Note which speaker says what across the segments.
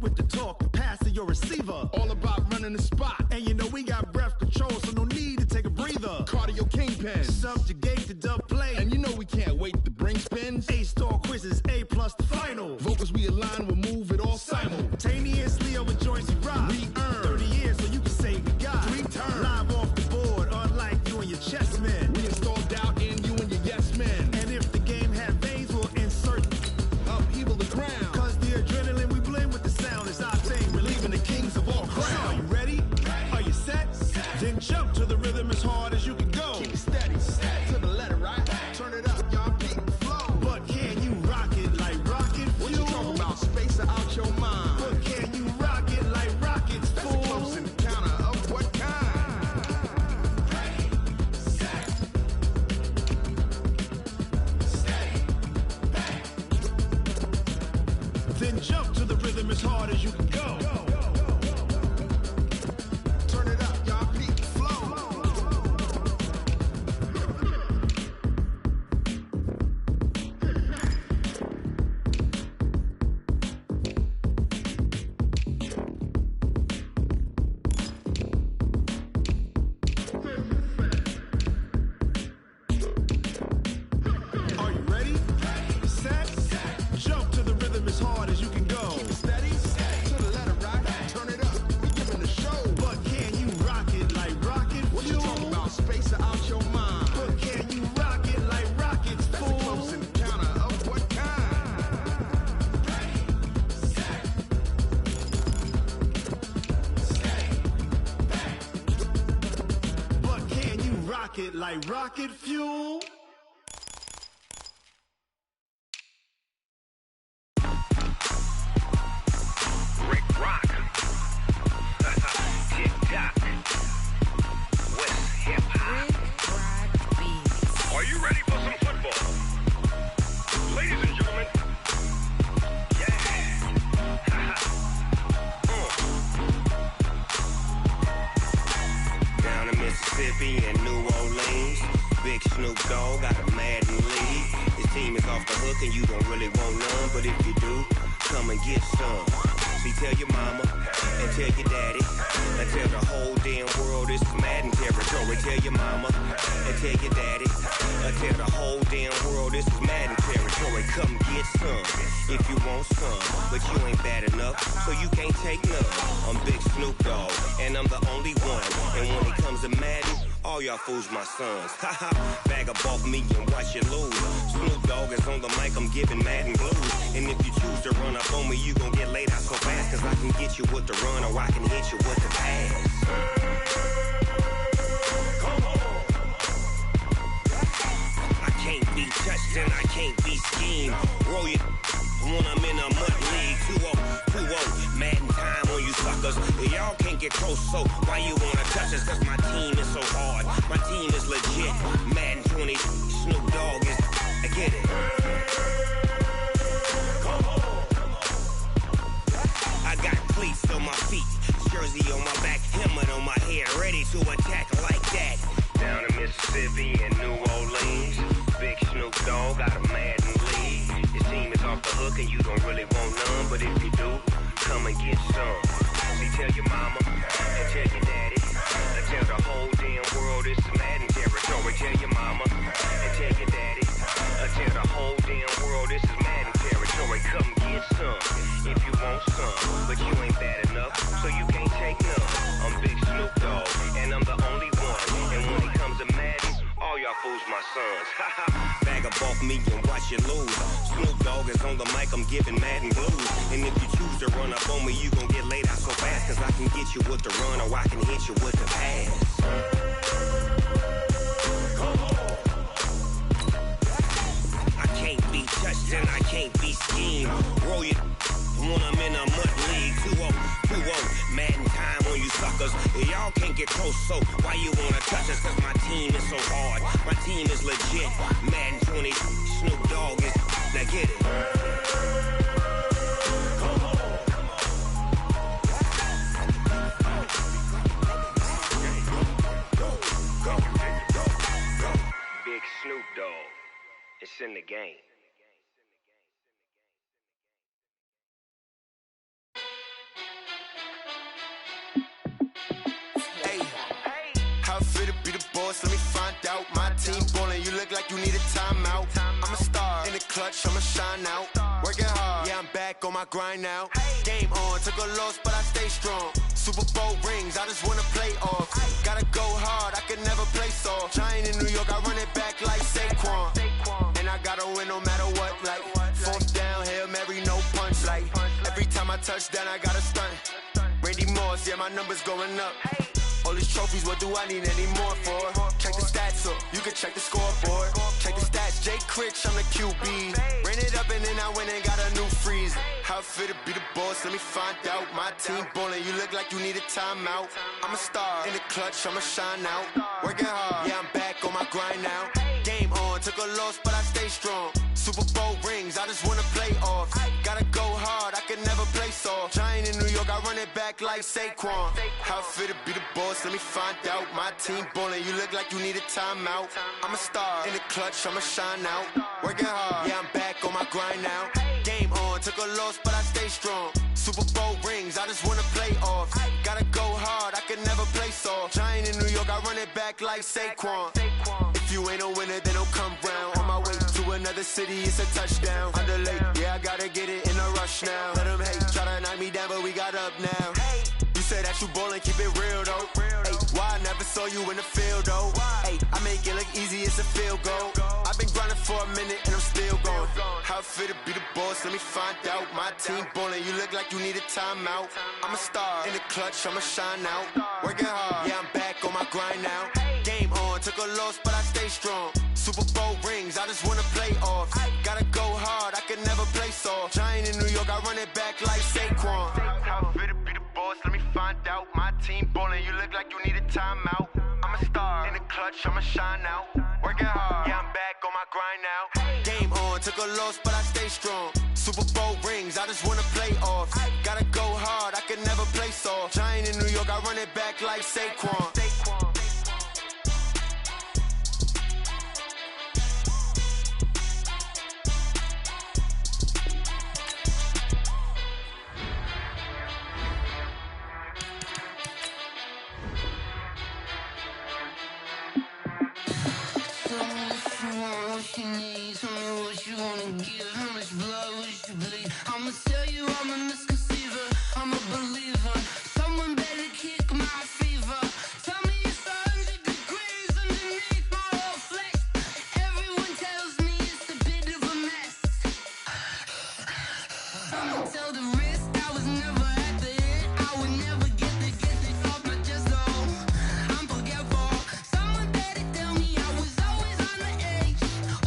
Speaker 1: with the talk, the passer, your receiver.
Speaker 2: All about running the spot.
Speaker 1: And you know we got breath control, so no need to take a breather.
Speaker 2: Cardio kingpin.
Speaker 1: Subjugate the dub play.
Speaker 2: And you know we can't wait to bring spins.
Speaker 1: A-star quizzes, A+ the final.
Speaker 2: Vocals we align, we'll move it all
Speaker 1: simultaneously over joints we rock.
Speaker 2: We earn
Speaker 1: 30 years so you can say we got
Speaker 2: 3 turns.
Speaker 1: Live off the board, unlike you and your chess men.
Speaker 2: We install doubt in you and your yes men.
Speaker 1: And if the game had veins, we'll insert
Speaker 2: upheaval the ground.
Speaker 1: Cause the adrenaline we blend with the sound is our thing, relieving the kings of all crowns. So are you ready? Are you set? Then jump to the rhythm as hard as you can go.
Speaker 2: Keep steady, to the letter, right? Turn it up, y'all, beat the flow.
Speaker 1: But can you rock it like rocket fuel?
Speaker 2: What you talking about? Space out your mind.
Speaker 1: But can you rock it like rockets, fool?
Speaker 2: That's a close encounter of what kind?
Speaker 3: Ready, set, steady, bang.
Speaker 1: Then jump to the rhythm as hard as you can go.
Speaker 2: Turn it up, y'all, beat the flow.
Speaker 1: Are you ready? Set, jump to the rhythm as hard as you can go.
Speaker 2: Keep it steady, to the letter, right? Turn it up, we giving the show.
Speaker 1: But can you rock it like rocket
Speaker 2: What you
Speaker 1: fuel?
Speaker 2: talking about? Space out your mind.
Speaker 1: But can you rock it like rockets,
Speaker 2: That's a
Speaker 1: fool?
Speaker 2: close encounter of what kind?
Speaker 3: Ready, set, steady, bang.
Speaker 1: But can you rock it like rocket fuel?
Speaker 4: Rick Rock. Tick tock. West hip hop. Are you ready for some football? Ladies and gentlemen. Yeah. Down in Mississippi and New Orleans, Big Snoop Dogg got a Madden league. His team is off the hook and you don't really want none, but if you do, come and get some. See, tell your mama and tell your daddy and tell the whole damn world this is Madden territory. Tell your mama and tell your daddy and tell the whole damn world this is Madden territory. Come get some if you want some, but you ain't bad enough, so you can't take none. I'm Big Snoop Dogg and I'm the only one. And when it comes to Madden, all y'all fools my sons. Haha, bag up off me and watch you lose. Snoop Dogg is on the mic, I'm giving Madden blues. And if you choose to run up on me, you gon' get laid out so fast. Cause I can get you with the run or I can hit you with the pass. Come on. I can't be touched and I can't be schemed. Roll you when I'm in a mud league. 2-0, 2-0, Madden time on you suckers. Y'all can't get close, so why you wanna touch us? Cause my team is so hard, my team is legit. Madden 20, Snoop Dogg is, I get it. Come on. I got cleats on my feet, jersey on my back, helmet on my head, ready to attack like that. Down in Mississippi and New Orleans, Big Snoop Dogg got a Madden league. His team is off the hook and you don't really want none, but if you do, come and get some. See, tell your mama and tell your daddy and tell the whole damn world this is Madden territory. Tell your mama and tell your daddy and tell the whole damn world this is Madden territory. Come get some if you want some, but you ain't bad enough, so you can't take none. I'm Big Snoop Dogg and I'm the only one. And when it comes to Madden, all y'all fools my sons. Bag up off me and watch you lose. Snoop Dogg is on the mic, I'm giving Madden blues. And if you choose to run up on me, you gon' get laid out so fast. Cause I can get you with the run or I can hit you with the pass. Come on. I can't be touched and I can't be schemed. Roll you when I'm in a mud league. 2-0, 2-0, Madden time on you suckers. Y'all can't get close, so why you wanna touch us? Cause my team is so hard, my team is legit. Madden 20, Snoop Dogg is, now get it. Come on. Go. Big Snoop Dogg, it's in the game.
Speaker 5: boss, let me find out. My team ballin', you look like you need a timeout. I'm a star in the clutch, I'ma shine out. Working hard, yeah, I'm back on my grind now. Game on, took a loss, but I stay strong. Super Bowl rings, I just wanna play off. Gotta go hard, I can never play soft. Giant in New York, I run it back like Saquon. And I gotta win no matter what, like fourth down, Hail Mary, no punch. Like every time I touch down, I gotta stunt. Randy Moss, yeah, my numbers going up. All these trophies, what do I need any more for? Check the stats up, you can check the scoreboard. Check the stats, Jay Critch, I'm the QB. Ran it up and then I went and got a new freezer. How it feel to be the boss, let me find out. My team ballin', you look like you need a timeout. I'm a star in the clutch, I'ma shine out. Working hard, yeah, I'm back on my grind now. Game on, took a loss, but I stay strong. Super Bowl rings, I just wanna play off. Gotta go hard, I can never play soft. Giant in New York, I run it back like Saquon. How it feel to be the boss, let me find out. My team ballin', you look like you need a timeout. I'm a star in the clutch, I'ma shine out. Working hard, yeah, I'm back on my grind now. Game on, took a loss, but I stay strong. Super Bowl rings, I just wanna play off. Gotta go hard, I can never play soft. Giant in New York, I run it back like Saquon. If you ain't a winner, then don't come round. On my way to another city, it's a touchdown. Underlay, yeah, I gotta get it in a rush now. Let them hate, try to knock me down, but we got up now. You said that you ballin', keep it real though. Ay, why I never saw you in the field though? Ay, I make it look easy, it's a field goal. I've been grinding for a minute and I'm still going. How it feel to be the boss, let me find out. My team ballin', you look like you need a timeout. I'm a star in the clutch, I'ma shine out. Working hard, yeah, I'm back on my grind now. Game on, took a loss, but I stay strong. Super Bowl rings, I just wanna play off. Gotta go hard, I can never play soft. Giant in New York, I run it back like Saquon. How it feel to be the boss, let me find out. My team ballin', you look like you need a timeout. I'm a star in the clutch, I'ma shine out. Working hard, yeah, I'm back on my grind now. Game on, took a loss, but I stay strong. Super Bowl rings, I just wanna play off. Gotta go hard, I can never play soft. Giant in New York, I run it back like Saquon.
Speaker 6: I'ma tell you I'm a misconceiver, I'm a believer. Someone better kick my fever. Tell me it's 100 degrees underneath my whole flesh. Everyone tells me it's a bit of a mess. I'ma tell the risk I was never at the end. I would never get it off my chest, though. I'm forgetful. Someone better tell me I was always on the edge.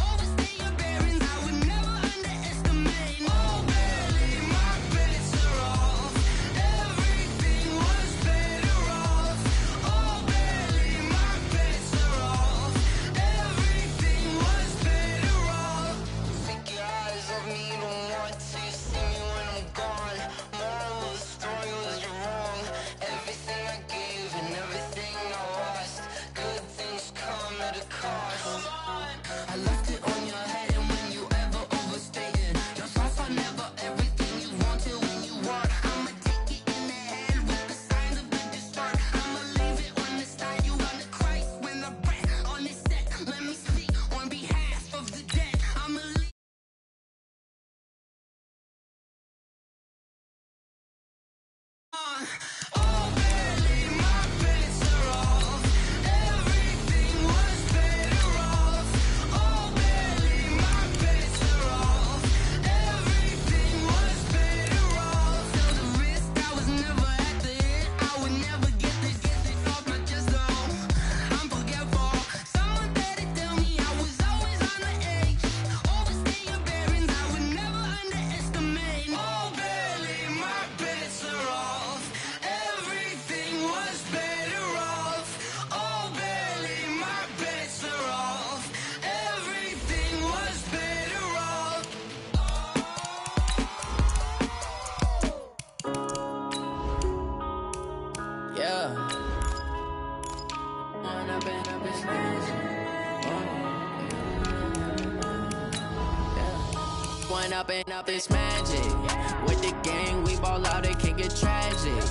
Speaker 6: Overstay your bearings, I would never underestimate. Oh, barely, my bets are off. Everything was better off. Oh, barely, my bets are off. Everything was better off. Take your eyes off me, don't want to see me when I'm gone. Moral of the story was you're wrong. Everything I gave and everything I lost. Good things come at a cost. I left it on your head, and when you ever overstay it, your thoughts are never everything you wanted when you want. I'ma take it in the head with the signs of a distort. I'ma leave it on the side. You wanna Christ when the breath on this set. Let me speak on behalf of the dead. I'ma leave. Oh, barely, my bets are off. Everything was better off. Oh, barely, my bets are off. Everything was better off. Tell the risk I was never at the end. I would never get it off my chest, though. I'm forgetful. Someone better tell me I was always on the edge. Overstay your bearings, I would never underestimate. Oh, barely, my bets are off. Everything was better off. Oh, barely, my bets are off. Everything was better off. Yeah. When I've been up in smash. When up it's magic. With the gang, we ball out, it can get tragic.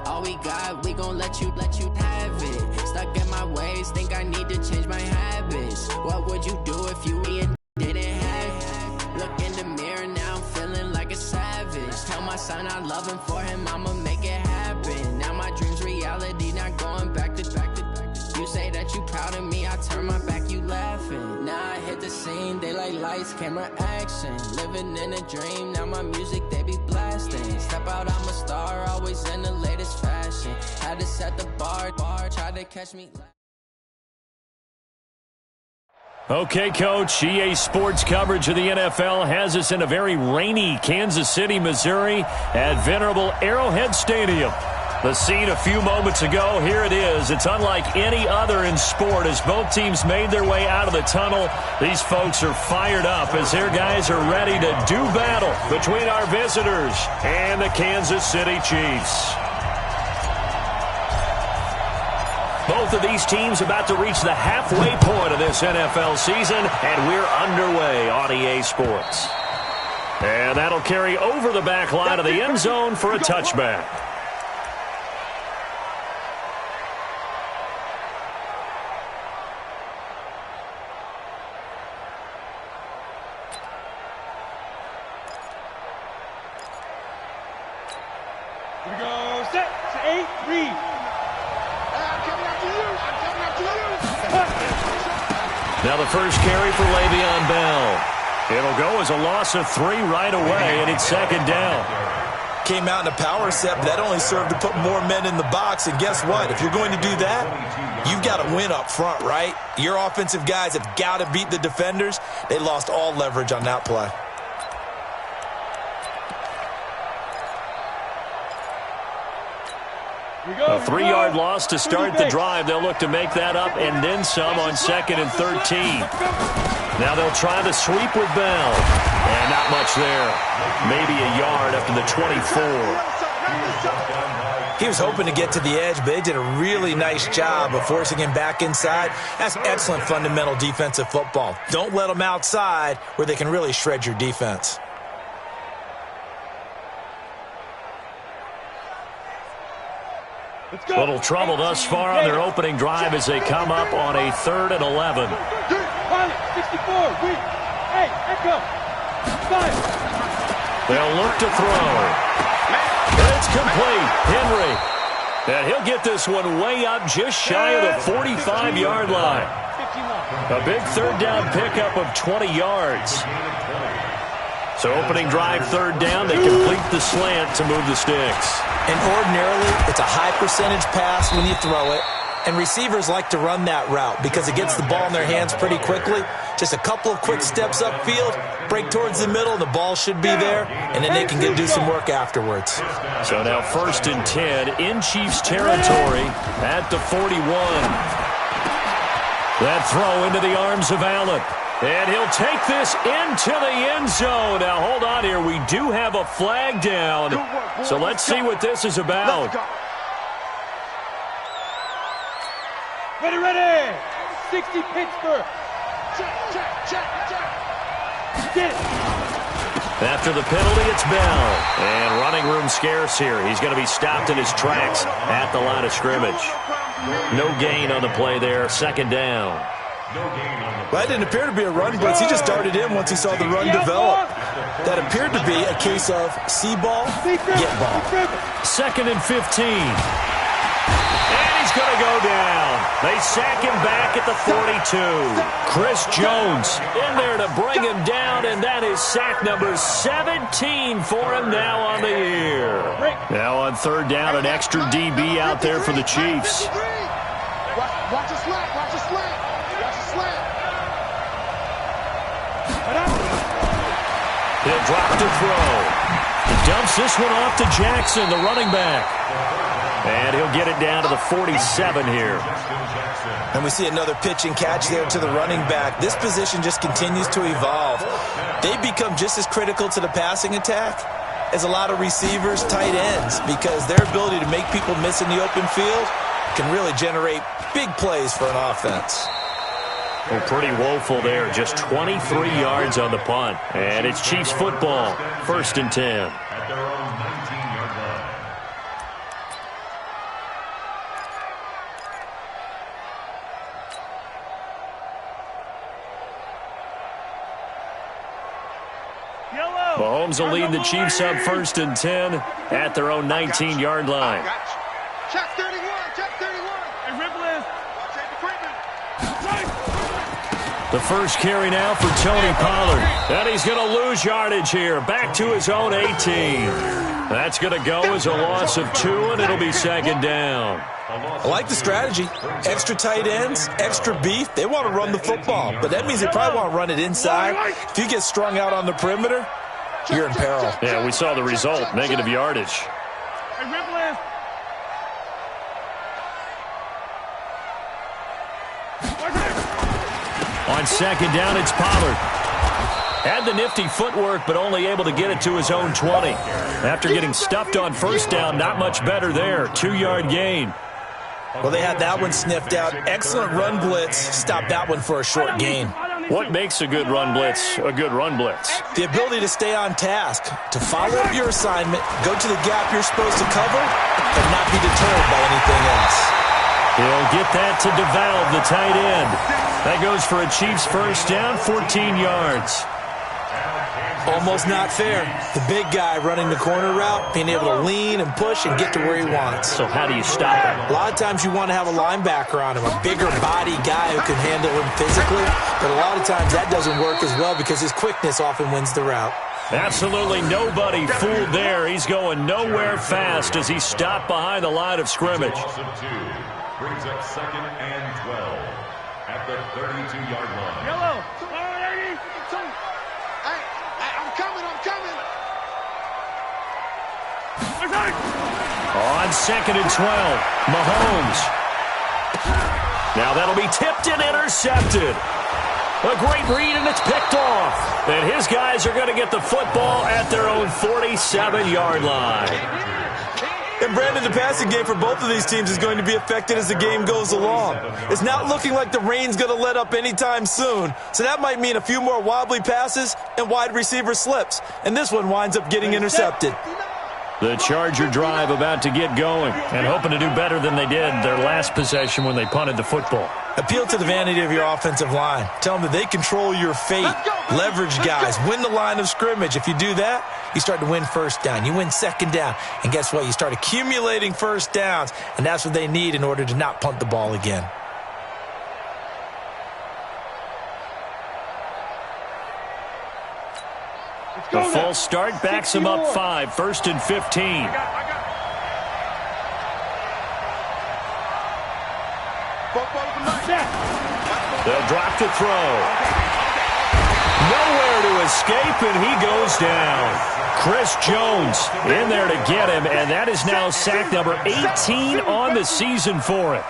Speaker 6: All we got, we gon' let you have it. Stuck
Speaker 7: Look at my ways, think I need to change my habits. What would you do if you didn't have? Look in the mirror now, I'm feeling like a savage. Tell my son I love him, for him I'ma make it happen. Now my dream's reality, not going back to. You say that you proud of me, I turn my back, you laughing. Now I hit the scene, they like lights, camera, action. Living in a dream, now my music they be blasting. Step out, I'm a star, always in the latest fashion. Had to set the bar, try to catch me.
Speaker 8: Okay, Coach, EA Sports coverage of the NFL has us in a very rainy Kansas City, Missouri at venerable Arrowhead Stadium. The scene a few moments ago, here it is. It's unlike any other in sport as both teams made their way out of the tunnel. These folks are fired up as their guys are ready to do battle between our visitors and the Kansas City Chiefs. Both of these teams about to reach the halfway point of this NFL season, and we're underway on EA Sports. And that'll carry over the back line of the end zone for a touchback.
Speaker 9: Here we go, set, 8, read.
Speaker 2: I'm coming after you.
Speaker 8: Now the first carry for Le'Veon Bell. It'll go as a loss of 3 right away, and it's second down.
Speaker 10: Came out in a power set, but that only served to put more men in the box. And guess what? If you're going to do that, you've got to win up front, right? Your offensive guys have got to beat the defenders. They lost all leverage on that play.
Speaker 8: A 3-yard loss to start the drive. They'll look to make that up and then some on 2nd and 13. Now they'll try the sweep with Bell. And not much there. Maybe a yard up to the 24.
Speaker 10: He was hoping to get to the edge, but they did a really nice job of forcing him back inside. That's excellent fundamental defensive football. Don't let them outside where they can really shred your defense.
Speaker 8: Little trouble thus far on their opening drive as they come up on a 3rd and 11.
Speaker 9: 64, hey, echo, 5.
Speaker 8: They'll look to throw. It's complete. Henry. And he'll get this one way up just shy of the 45-yard line. A big 3rd down pickup of 20 yards. So opening drive 3rd down, they complete the slant to move the sticks.
Speaker 10: And ordinarily, it's a high percentage pass when you throw it. And receivers like to run that route because it gets the ball in their hands pretty quickly. Just a couple of quick steps upfield, break towards the middle, and the ball should be there. And then they can do some work afterwards.
Speaker 8: So now 1st and 10 in Chiefs territory at the 41. That throw into the arms of Allen. And he'll take this into the end zone. Now, hold on here. We do have a flag down. So let's see what this is about.
Speaker 9: Ready. 60 Pittsburgh. Check. Get it.
Speaker 8: After the penalty, it's Bell. And running room scarce here. He's going to be stopped in his tracks at the line of scrimmage. No gain on the play there. 2nd down.
Speaker 10: Well, that didn't appear to be a run blitz. He just darted in once he saw the run develop. That appeared to be a case of see ball, get ball.
Speaker 8: 2nd and 15. And he's going to go down. They sack him back at the 42. Chris Jones in there to bring him down, and that is sack number 17 for him now on the year. Now on 3rd down, an extra DB out there for the Chiefs.
Speaker 2: Watch a slant.
Speaker 8: He'll drop to throw. He dumps this one off to Jackson, the running back. And he'll get it down to the 47 here.
Speaker 10: And we see another pitch and catch there to the running back. This position just continues to evolve. They become just as critical to the passing attack as a lot of receivers, tight ends, because their ability to make people miss in the open field can really generate big plays for an offense.
Speaker 8: Well, pretty woeful there. Just 23 yards on the punt. And it's Chiefs football. 1st and 10. Mahomes will lead the Chiefs up 1st and 10 at their own 19-yard line.
Speaker 2: Check 31. Check 31.
Speaker 9: Hey, Ribbles.
Speaker 8: The first carry now for Tony Pollard. And he's going to lose yardage here. Back to his own 18. That's going to go as a loss of 2, and it'll be 2nd down.
Speaker 10: I like the strategy. Extra tight ends, extra beef. They want to run the football, but that means they probably want to run it inside. If you get strung out on the perimeter, you're in peril.
Speaker 8: Yeah, we saw the result, negative yardage.
Speaker 9: Hey, Ribbles.
Speaker 8: On 2nd down, it's Pollard. Had the nifty footwork, but only able to get it to his own 20. After getting stuffed on 1st down, not much better there. 2-yard gain.
Speaker 10: Well, they had that one sniffed out. Excellent run blitz. Stopped that one for a short gain.
Speaker 8: What makes a good run blitz a good run blitz?
Speaker 10: The ability to stay on task, to follow up your assignment, go to the gap you're supposed to cover, and not be deterred by anything else.
Speaker 8: He'll get that to DeValve, the tight end. That goes for a Chiefs 1st down, 14 yards.
Speaker 10: Almost not fair. The big guy running the corner route, being able to lean and push and get to where he wants.
Speaker 8: So how do you stop him?
Speaker 10: A lot of times you want to have a linebacker on him, a bigger body guy who can handle him physically, but a lot of times that doesn't work as well because his quickness often wins the route.
Speaker 8: Absolutely nobody fooled there. He's going nowhere fast as he's stopped behind the line of scrimmage.
Speaker 11: Brings up 2nd and 12 at the 32-yard line.
Speaker 9: Yellow.
Speaker 2: I'm coming.
Speaker 8: On 2nd and 12, Mahomes. Now that'll be tipped and intercepted. A great read, and it's picked off. And his guys are going to get the football at their own 47-yard line.
Speaker 10: And Brandon, the passing game for both of these teams is going to be affected as the game goes along. It's not looking like the rain's going to let up anytime soon, so that might mean a few more wobbly passes and wide receiver slips. And this one winds up getting intercepted.
Speaker 8: The Charger drive about to get going and hoping to do better than they did their last possession when they punted the football.
Speaker 10: Appeal to the vanity of your offensive line. Tell them that they control your fate. Leverage guys. Win the line of scrimmage. If you do that, you start to win 1st down. You win 2nd down. And guess what? You start accumulating 1st downs. And that's what they need in order to not punt the ball again.
Speaker 8: The false start backs him up 5, 1st and 15. They'll drop to throw. Nowhere to escape, and he goes down. Chris Jones in there to get him, and that is now sack number 18 on the season for him.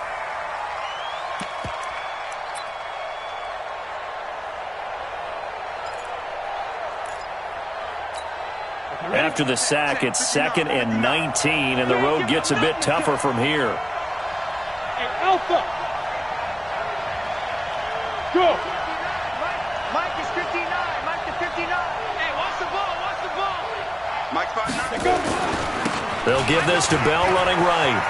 Speaker 8: After the sack, it's 2nd and 19, and the road gets a bit tougher from here.
Speaker 9: Hey, Alpha. Go.
Speaker 2: Mike is 59. Mike is 59. Hey, watch the ball. Mike 59.
Speaker 9: Go.
Speaker 8: They'll give this to Bell running right.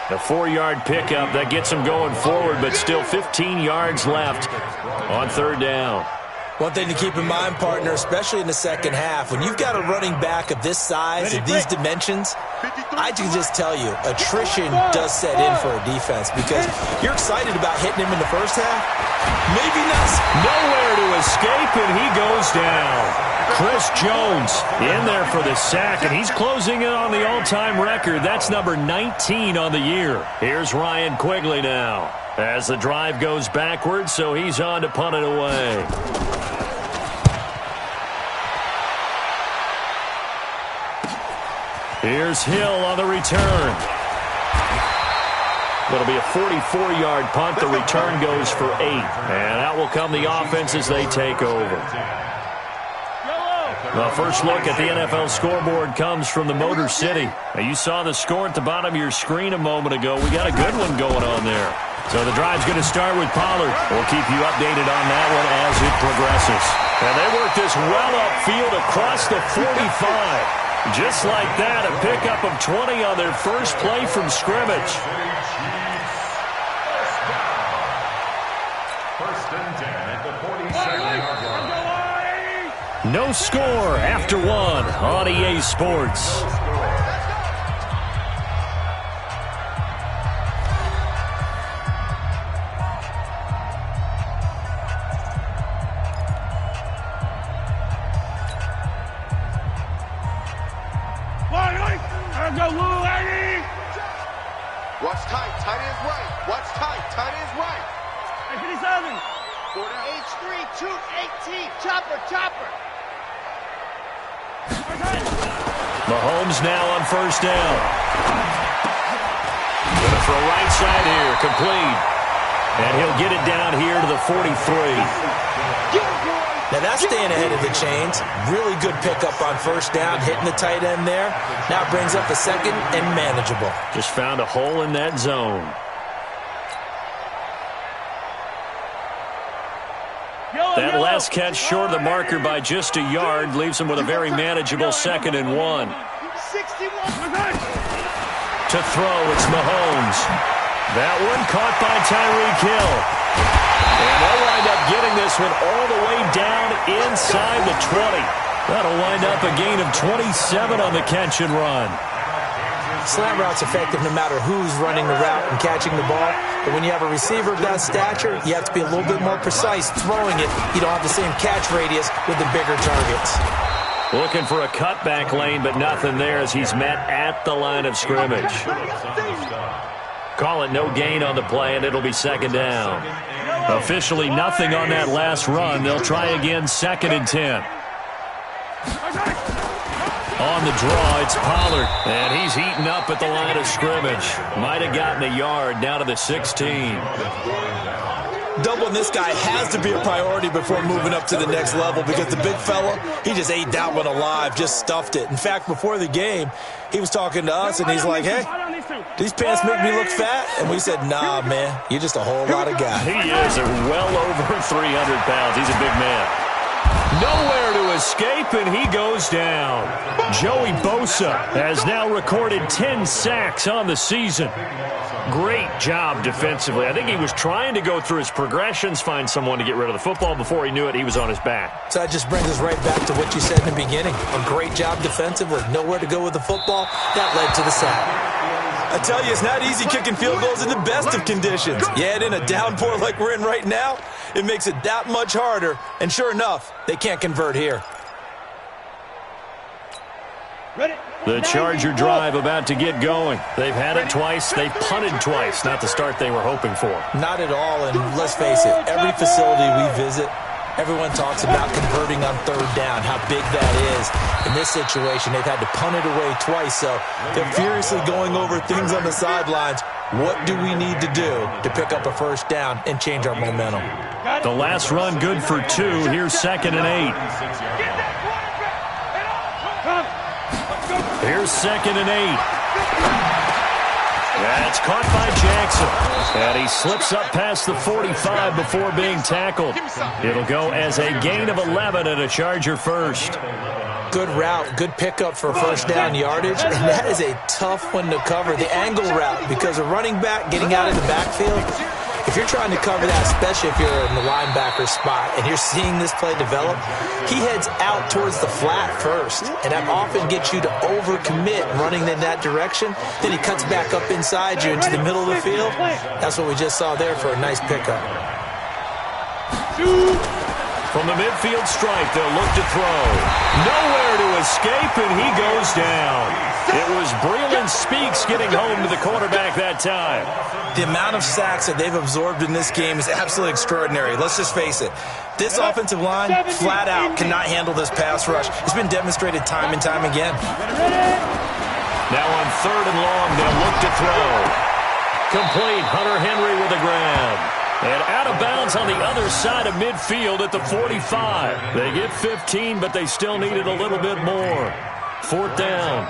Speaker 8: A 4-yard pickup that gets him going forward, but still 15 yards left on 3rd down.
Speaker 10: One thing to keep in mind, partner, especially in the second half, when you've got a running back of this size and these dimensions, I can just tell you, attrition does set in for a defense because you're excited about hitting him in the first half. Maybe not.
Speaker 8: Nowhere to escape, and he goes down. Chris Jones in there for the sack, and he's closing in on the all-time record. That's number 19 on the year. Here's Ryan Quigley now as the drive goes backwards, so he's on to punt it away. Here's Hill on the return. It'll be a 44-yard punt. The return goes for 8. And out will come the offense as they take over. The first look at the NFL scoreboard comes from the Motor City. Now, you saw the score at the bottom of your screen a moment ago. We got a good one going on there. So the drive's going to start with Pollard. We'll keep you updated on that one as it progresses. And they work this well upfield across the 45. Just like that, a pickup of 20 on their first play from scrimmage.
Speaker 11: First and 10 at the 47-yard line.
Speaker 8: No score after one on EA Sports.
Speaker 2: Watch tight, tight ends right. Watch tight, tight ends right.
Speaker 9: Hey, 57.
Speaker 2: H3, 218, chopper, chopper.
Speaker 8: Mahomes now on first down. Gonna throw right side here, complete. And he'll get it down here to the 43.
Speaker 10: Now that's staying ahead of the chains. Really good pickup on first down, hitting the tight end there. Now brings up a second and manageable.
Speaker 8: Just found a hole in that zone. That last catch short of the marker by just a yard leaves him with a very manageable 2nd and 1.
Speaker 2: 61.
Speaker 8: To throw, it's Mahomes. That one caught by Tyreek Hill. And they'll wind up getting this one all the way down inside the 20. That'll wind up a gain of 27 on the catch and run.
Speaker 10: Slant route's effective no matter who's running the route and catching the ball. But when you have a receiver of that stature, you have to be a little bit more precise throwing it. You don't have the same catch radius with the bigger targets.
Speaker 8: Looking for a cutback lane, but nothing there as he's met at the line of scrimmage. Call it no gain on the play, and it'll be 2nd down. Officially nothing on that last run. They'll try again, 2nd and 10. On the draw, it's Pollard, and he's heating up at the line of scrimmage. Might have gotten a yard down to the 16.
Speaker 10: Doubling this guy has to be a priority before moving up to the next level because the big fella, he just ate that one alive, just stuffed it. In fact, before the game, he was talking to us, and he's like, hey, these pants make me look fat? And we said, nah, man, you're just a whole lot of guy.
Speaker 8: He is well over 300 pounds. He's a big man. Nowhere to escape, and he goes down. Joey Bosa has now recorded 10 sacks on the season. Great job defensively. I think he was trying to go through his progressions, find someone to get rid of the football. Before he knew it, he was on his back.
Speaker 10: So that just brings us right back to what you said in the beginning. A great job defensively. Nowhere to go with the football. That led to the sack. I tell you, it's not easy kicking field goals in the best of conditions. You add in a downpour like we're in right now, it makes it that much harder. And sure enough, they can't convert here.
Speaker 8: The Charger drive about to get going. They've had it twice. They've punted twice. Not the start they were hoping for.
Speaker 10: Not at all, and let's face it, every facility we visit, everyone talks about converting on 3rd down, how big that is. In this situation, they've had to punt it away twice, so they're furiously going over things on the sidelines. What do we need to do to pick up a 1st down and change our momentum?
Speaker 8: The last run good for 2. Here's 2nd and 8. Here's 2nd and 8. That's caught by Jackson. And he slips up past the 45 before being tackled. It'll go as a gain of 11 and a Charger first.
Speaker 10: Good route, good pickup for 1st down yardage, and that is a tough one to cover. The angle route, because a running back getting out of the backfield, if you're trying to cover that, especially if you're in the linebacker spot and you're seeing this play develop, he heads out towards the flat first, and that often gets you to overcommit running in that direction. Then he cuts back up inside you into the middle of the field. That's what we just saw there for a nice pickup.
Speaker 8: From the midfield stripe, they'll look to throw. Nowhere to escape, and he goes down. It was Breeland Speaks getting home to the quarterback that time.
Speaker 10: The amount of sacks that they've absorbed in this game is absolutely extraordinary. Let's just face it. This offensive line, flat out, cannot handle this pass rush. It's been demonstrated time and time again.
Speaker 8: Now on 3rd and long, they'll look to throw. Complete. Hunter Henry with a grab. And out of bounds on the other side of midfield at the 45. They get 15, but they still needed a little bit more. 4th down.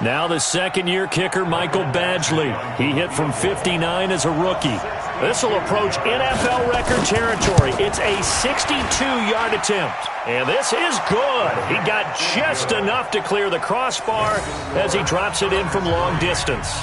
Speaker 8: Now the 2nd-year kicker, Michael Badgley. He hit from 59 as a rookie. This will approach NFL record territory. It's a 62-yard attempt. And this is good. He got just enough to clear the crossbar as he drops it in from long distance.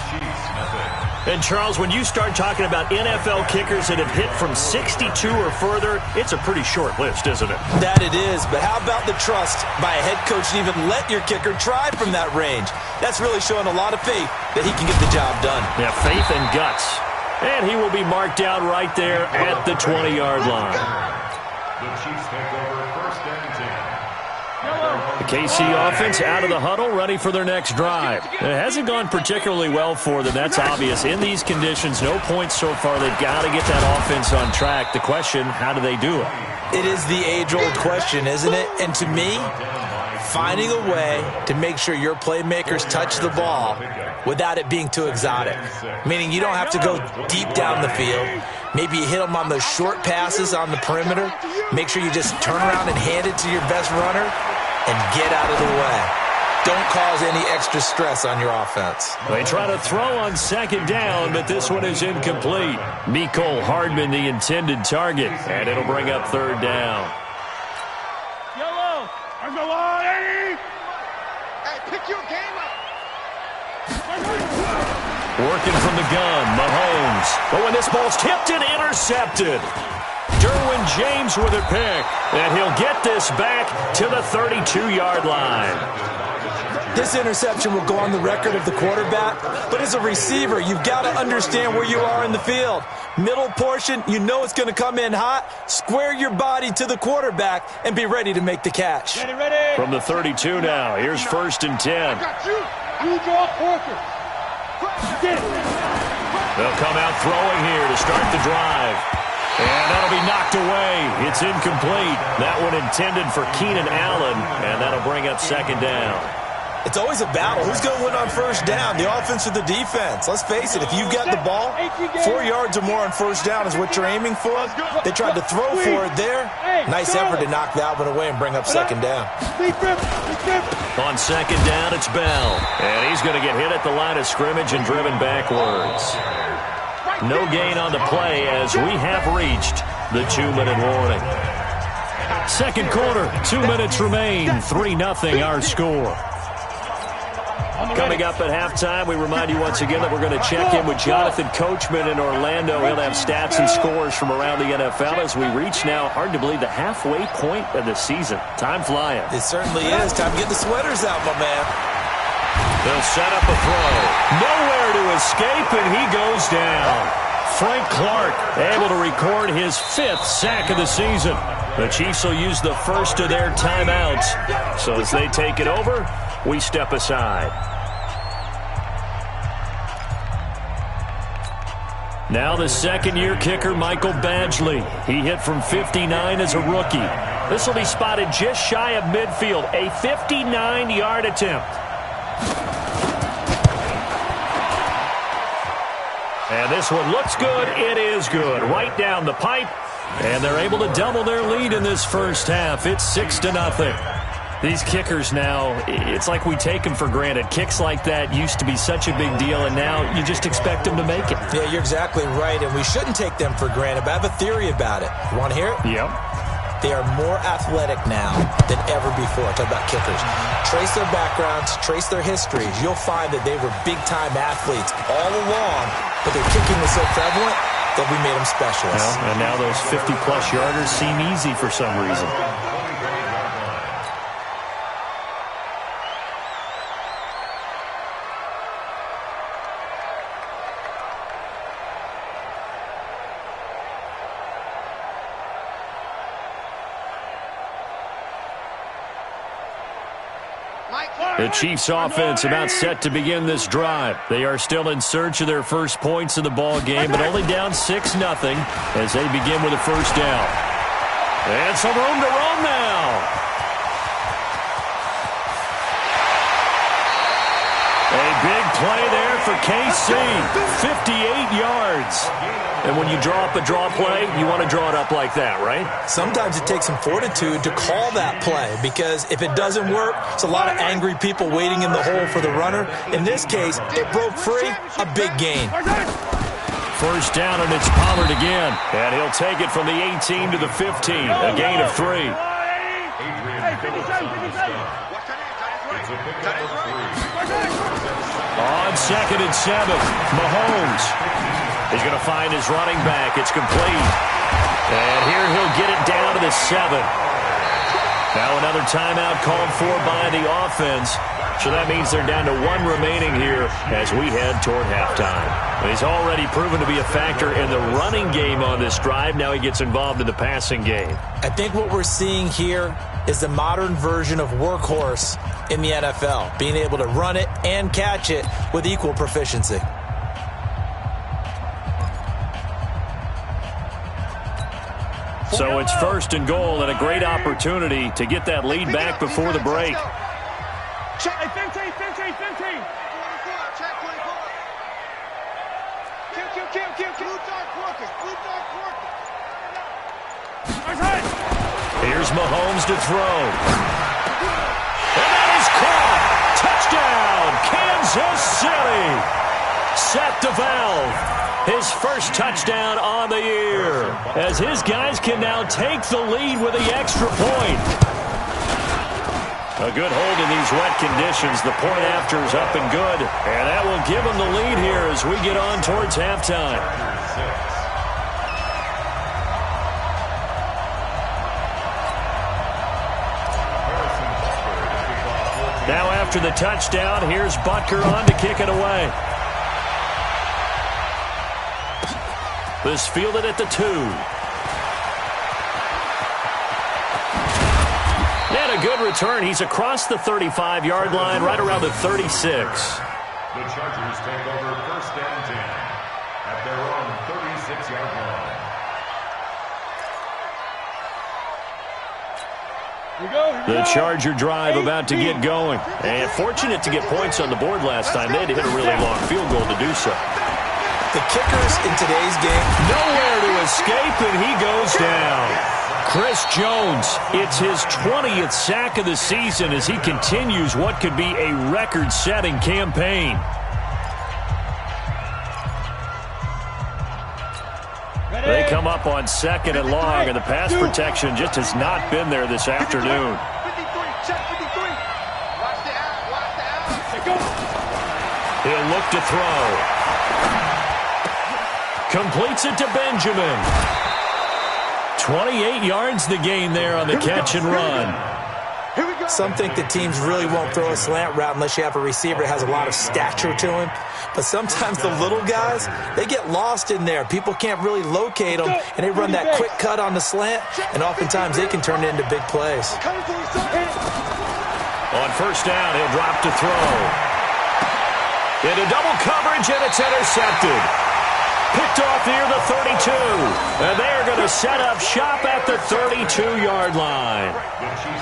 Speaker 8: And, Charles, when you start talking about NFL kickers that have hit from 62 or further, it's a pretty short list, isn't it?
Speaker 10: That it is, but how about the trust by a head coach to even let your kicker try from that range? That's really showing a lot of faith that he can get the job done.
Speaker 8: Yeah, faith and guts. And he will be marked down right there at the 20-yard line.
Speaker 11: The Chiefs take over first and 10.
Speaker 8: The KC offense out of the huddle, ready for their next drive. It hasn't gone particularly well for them. That's obvious. In these conditions, no points so far. They've got to get that offense on track. The question, how do they do it?
Speaker 10: It is the age-old question, isn't it? And to me, finding a way to make sure your playmakers touch the ball without it being too exotic. Meaning you don't have to go deep down the field. Maybe you hit them on those short passes on the perimeter. Make sure you just turn around and hand it to your best runner and get out of the way. Don't cause any extra stress on your offense.
Speaker 8: They try to throw on second down, but this one is incomplete. Mecole Hardman, the intended target, and it'll bring up third down.
Speaker 9: Yellow! On the line!
Speaker 2: Hey, pick your game up.
Speaker 8: Working from the gun, Mahomes. But when this ball's tipped and intercepted, Derwin James with a pick, and he'll get this back to the 32-yard line.
Speaker 10: This interception will go on the record of the quarterback, but as a receiver, you've got to understand where you are in the field. Middle portion, you know it's going to come in hot. Square your body to the quarterback and be ready to make the catch.
Speaker 9: Ready.
Speaker 8: From the 32 now, here's first and 10.
Speaker 9: You draw Parker. Get it.
Speaker 8: They'll come out throwing here to start the drive. And that'll be knocked away. It's incomplete. That one intended for Keenan Allen, and that'll bring up second down.
Speaker 10: It's always a battle. Who's going to win on first down, the offense or the defense? Let's face it, if you've got the ball, 4 yards or more on first down is what you're aiming for. They tried to throw for it there. Nice effort to knock that one away and bring up second down.
Speaker 8: On second down, it's Bell. And he's going to get hit at the line of scrimmage and driven backwards. No gain on the play as we have reached the 2-minute warning. Second quarter, 2 minutes remain, 3-0 our score. Coming up at halftime, we remind you once again that we're going to check in with Jonathan Coachman in Orlando. He'll have stats and scores from around the NFL as we reach now, hard to believe, the halfway point of the season. Time flying.
Speaker 10: It certainly is. Time to get the sweaters out, my man.
Speaker 8: They'll set up a throw. Nowhere to escape, and he goes down. Frank Clark able to record his 5th sack of the season. The Chiefs will use the first of their timeouts. So as they take it over, we step aside. Now the second-year kicker, Michael Badgley. He hit from 59 as a rookie. This will be spotted just shy of midfield, a 59-yard attempt. And this one looks good. It is good. Right down the pipe. And they're able to double their lead in this first half. It's 6-0. These kickers now, it's like we take them for granted. Kicks like that used to be such a big deal, and now you just expect them to make it.
Speaker 10: Yeah, you're exactly right, and we shouldn't take them for granted, but I have a theory about it. You want to hear it?
Speaker 8: Yep.
Speaker 10: They are more athletic now than ever before. Talk about kickers. Trace their backgrounds, trace their histories. You'll find that they were big-time athletes all along, but their kicking was so prevalent that we made them specialists.
Speaker 8: Well, and now those 50-plus yarders seem easy for some reason. The Chiefs offense about set to begin this drive. They are still in search of their first points in the ball game, but only down 6-0 as they begin with a first down. And some room to run now. A big play there for KC. 58 yards. And when you draw up a draw play, you want to draw it up like that, right?
Speaker 10: Sometimes it takes some fortitude to call that play because if it doesn't work, it's a lot of angry people waiting in the hole for the runner. In this case, it broke free, a big gain.
Speaker 8: First down, and it's Pollard again. And he'll take it from the 18 to the 15, a gain of 3. On 2nd and 7, Mahomes. He's going to find his running back. It's complete. And here he'll get it down to the 7. Now another timeout called for by the offense. So that means they're down to 1 remaining here as we head toward halftime. He's already proven to be a factor in the running game on this drive. Now he gets involved in the passing game.
Speaker 10: I think what we're seeing here is the modern version of workhorse in the NFL, being able to run it and catch it with equal proficiency.
Speaker 8: So it's 1st and goal and a great opportunity to get that lead back before the break.
Speaker 9: Hey, 15.
Speaker 8: Here's Mahomes to throw. And that is caught. Touchdown, Kansas City. Seth DeValve, his first touchdown on the year, as his guys can now take the lead with the extra point. A good hold in these wet conditions. The point after is up and good, and that will give them the lead here as we get on towards halftime. Now after the touchdown, here's Butker on to kick it away. This fielded at the 2. And a good return. He's across the 35-yard line, right around the 36.
Speaker 11: The Chargers take over 1st and 10 at their own 36-yard line.
Speaker 8: The Charger drive about to get going. And fortunate to get points on the board last time. They had to hit a really long field goal to do so.
Speaker 10: The kickers in today's game,
Speaker 8: nowhere to escape, and he goes down. Chris Jones, it's his 20th sack of the season as he continues what could be a record-setting campaign. They come up on 2nd and long, and the pass protection just has not been there this afternoon.
Speaker 2: 53, check 53. Watch the out.
Speaker 8: He'll look to throw. Completes it to Benjamin. 28 yards the gain there on the catch and run.
Speaker 10: some think that teams really won't throw a slant route unless you have a receiver that has a lot of stature to him. But sometimes the little guys, they get lost in there. People can't really locate them, and they run that quick cut on the slant, and oftentimes they can turn it into big plays.
Speaker 8: On first down, he'll drop to throw. Into double coverage, and it's intercepted. Picked off near the 32. And they're going to set up shop at the 32-yard line.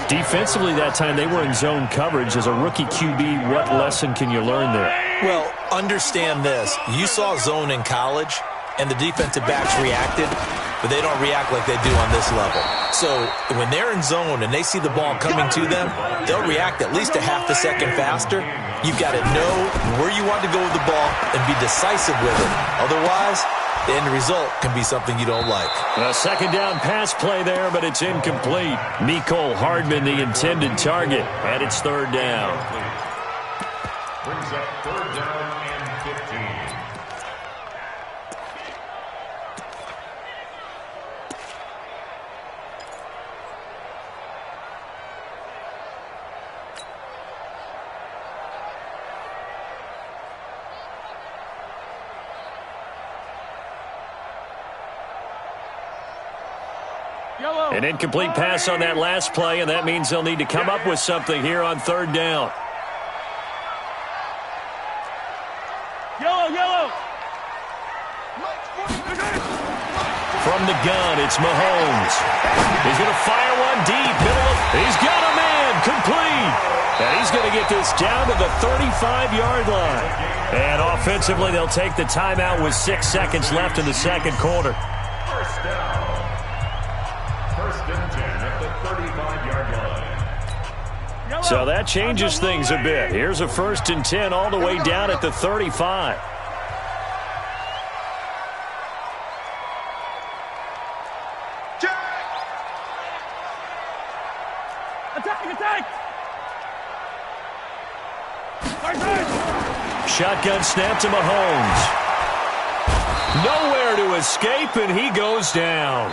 Speaker 8: Defensively that time, they were in zone coverage. As a rookie QB, what lesson can you learn there?
Speaker 10: Well, understand this. You saw zone in college, and the defensive backs reacted, but they don't react like they do on this level. So when they're in zone and they see the ball coming to them, they'll react at least a half a second faster. You've got to know where you want to go with the ball and be decisive with it. Otherwise, the end result can be something you don't like.
Speaker 8: A second down pass play there, but it's incomplete. Mecole Hardman, the intended target, and it's third down.
Speaker 11: Brings up third down and 15.
Speaker 8: An incomplete pass on that last play, and that means they'll need to come up with something here on third down.
Speaker 9: Yellow.
Speaker 8: From the gun, it's Mahomes. He's going to fire one deep. He's got a man, complete. And he's going to get this down to the 35-yard line. And offensively, they'll take the timeout with 6 seconds left in the second quarter.
Speaker 11: First down. First and 10 at the 35-yard line.
Speaker 8: So that changes things a bit. Here's a first and 10 all the way down at the 35.
Speaker 9: Attack!
Speaker 8: Shotgun snap to Mahomes. Nowhere to escape, and he goes down.